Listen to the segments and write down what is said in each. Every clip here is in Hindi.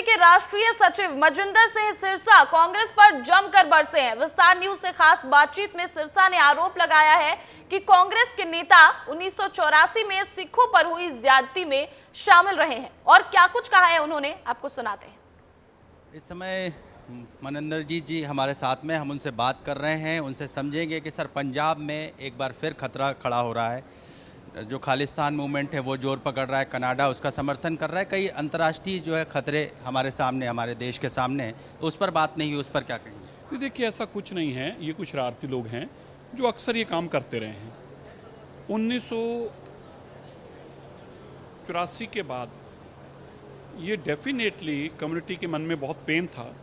के राष्ट्रीय सचिव मजिंदर सिंह सिरसा कांग्रेस पर जमकर बरसे हैं। विस्तार न्यूज से खास बातचीत में सिरसा ने आरोप लगाया है कि कांग्रेस के नेता 1984 में सिखों पर हुई ज्यादती में शामिल रहे हैं। और क्या कुछ कहा है उन्होंने, आपको सुनाते हैं। इस समय मनिंदर जी हमारे साथ में, हम उनसे बात कर रहे हैं, उनसे समझेंगे कि सर पंजाब में एक बार फिर खतरा खड़ा हो रहा है। जो खालिस्तान मूवमेंट है वो जोर पकड़ रहा है, कनाडा उसका समर्थन कर रहा है, कई अंतर्राष्ट्रीय जो है खतरे हमारे सामने, हमारे देश के सामने, उस पर बात नहीं हुई, उस पर क्या कहेंगे? देखिए, ऐसा कुछ नहीं है। ये कुछ शरारती लोग हैं जो अक्सर ये काम करते रहे हैं। 1984 के बाद ये डेफिनेटली कम्युनिटी के मन में बहुत पेन था,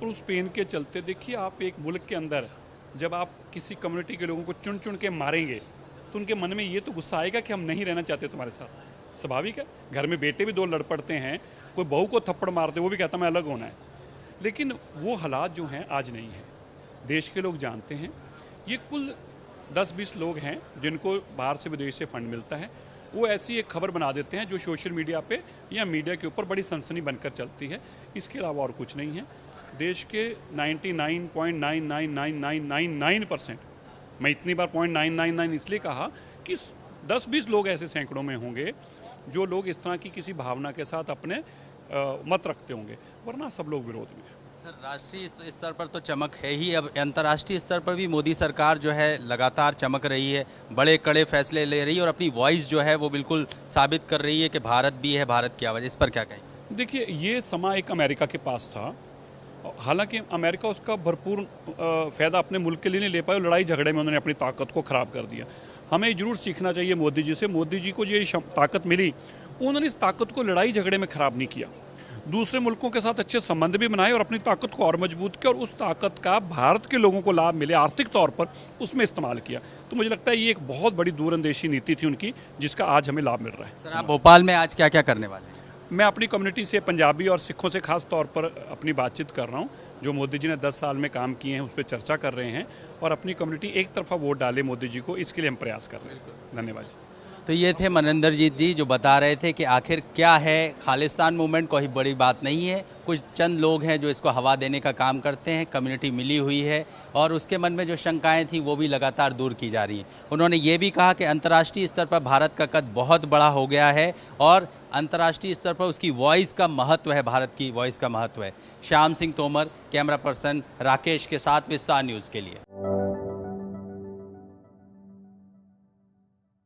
और उस पेन के चलते देखिए, आप एक मुल्क के अंदर जब आप किसी कम्युनिटी के लोगों को चुन चुन के मारेंगे तो उनके मन में ये तो गुस्सा आएगा कि हम नहीं रहना चाहते तुम्हारे साथ। स्वाभाविक है, घर में बेटे भी दो लड़ पड़ते हैं, कोई बहू को थप्पड़ मारते वो भी कहता मैं अलग होना है। लेकिन वो हालात जो हैं आज नहीं है। देश के लोग जानते हैं, ये कुल 10-20 लोग हैं जिनको बाहर से विदेश से फंड मिलता है। वो ऐसी एक खबर बना देते हैं जो सोशल मीडिया पे या मीडिया के ऊपर बड़ी सनसनी बनकर चलती है। इसके अलावा और कुछ नहीं है। देश के 99.99999% मैं इतनी बार 0.999 इसलिए कहा कि 10-20 लोग ऐसे सैकड़ों में होंगे जो लोग इस तरह की किसी भावना के साथ अपने मत रखते होंगे, वरना सब लोग विरोध में हैं। सर, राष्ट्रीय स्तर पर तो चमक है ही, अब अंतर्राष्ट्रीय स्तर पर भी मोदी सरकार जो है लगातार चमक रही है, बड़े कड़े फैसले ले रही है और अपनी वॉइस जो है वो बिल्कुल साबित कर रही है कि भारत भी है, भारत की आवाज़। इस पर क्या कहें? देखिए, ये समा एक अमेरिका के पास था। हालांकि अमेरिका उसका भरपूर फ़ायदा अपने मुल्क के लिए नहीं ले पाया, लड़ाई झगड़े में उन्होंने अपनी ताकत को ख़राब कर दिया। हमें ज़रूर सीखना चाहिए मोदी जी से। मोदी जी को ये ताकत मिली, उन्होंने इस ताकत को लड़ाई झगड़े में ख़राब नहीं किया, दूसरे मुल्कों के साथ अच्छे संबंध भी बनाए और अपनी ताकत को और मजबूत किया, और उस ताकत का भारत के लोगों को लाभ मिले आर्थिक तौर पर, उसमें इस्तेमाल किया। तो मुझे लगता है ये एक बहुत बड़ी दूरंदेशी नीति थी उनकी, जिसका आज हमें लाभ मिल रहा है। सर, आप भोपाल में आज क्या क्या करने वाले हैं? मैं अपनी कम्युनिटी से, पंजाबी और सिखों से खास तौर पर अपनी बातचीत कर रहा हूँ। जो मोदी जी ने 10 साल में काम किए हैं उस पर चर्चा कर रहे हैं, और अपनी कम्युनिटी एक तरफा वोट डाले मोदी जी को, इसके लिए हम प्रयास कर रहे हैं। धन्यवाद जी। तो ये थे मनिंदर जी जो बता रहे थे कि आखिर क्या है खालिस्तान मूवमेंट। कोई बड़ी बात नहीं है, कुछ चंद लोग हैं जो इसको हवा देने का काम करते हैं, कम्युनिटी मिली हुई है और उसके मन में जो शंकाएं थी वो भी लगातार दूर की जा रही हैं। उन्होंने ये भी कहा कि अंतर्राष्ट्रीय स्तर पर भारत का कद बहुत बड़ा हो गया है और अंतर्राष्ट्रीय स्तर पर उसकी वॉइस का महत्व है, भारत की वॉइस का महत्व है। श्याम सिंह तोमर, कैमरा पर्सन राकेश के साथ, विस्तार न्यूज़ के लिए।